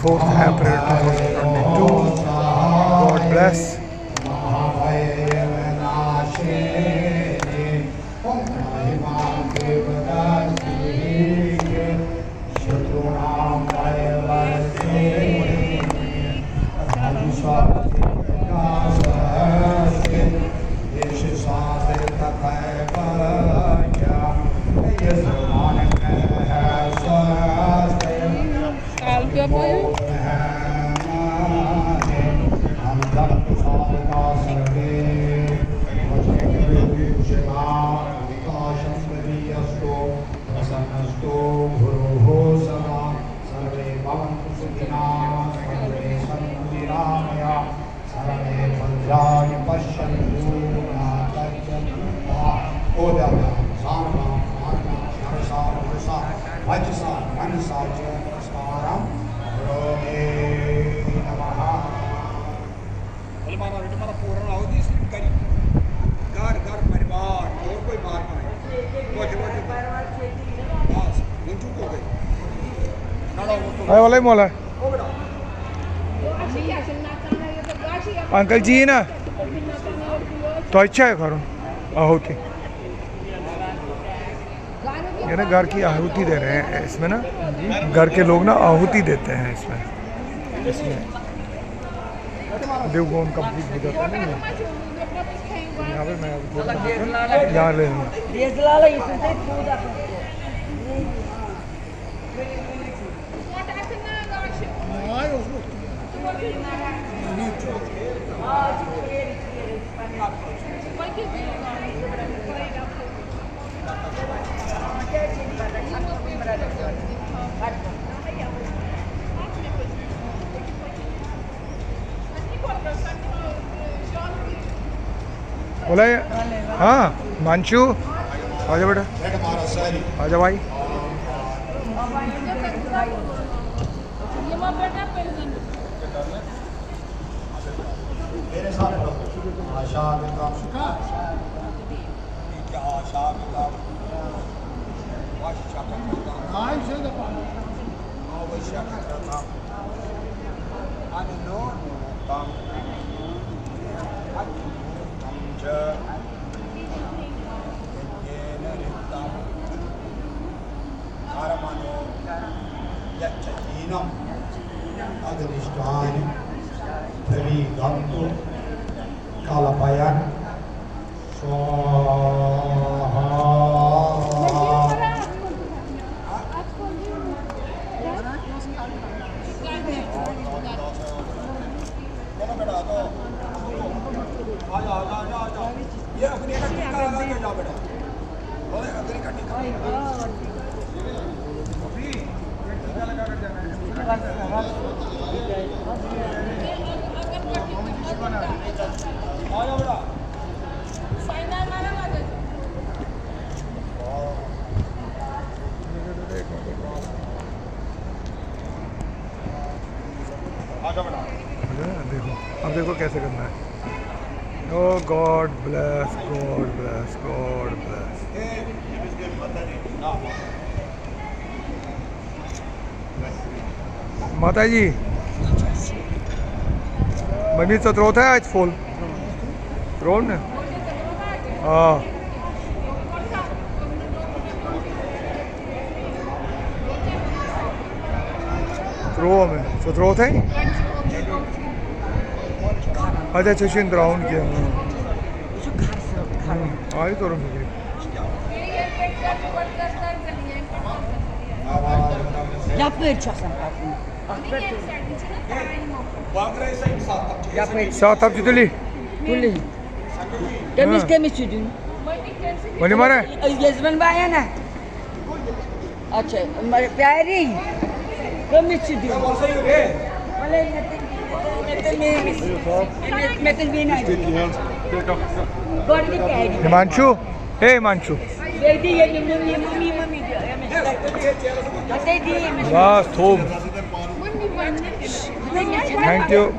4th April 2022. God bless. वाला ही मोला uncle जी ना तो अच्छा है घर आहुति ये ना घर की आहुति दे रहे हैं इसमें ना घर के लोग ना आहुति देते हैं इसमें देवगोन कंप्लीट हो जाता है ना यहाँ पे मैं यहाँ ले लूँ बोला हाँ मानशु आजा बेटा आजा भाई मेरे साथ आशा काम सुखा आशा Kalapayan देखो अब देखो कैसे करना है Oh God bless, God bless, God bless. माता जी मम्मी तो थ्रोट है आज फुल थ्रोट ने हाँ थ्रो में तो थ्रोट है अच्छा चेशन ग्राउंड किया आई तो रंग सात आप जुतली Temiz südün. Mani mana? Gezmen bayana. Acha, प्यारी temiz südün. Malay metal bina. God ke hai. Himanshu, hey Himanshu. Dedi ye mummy. Ate di. Bas, thob. Thank you.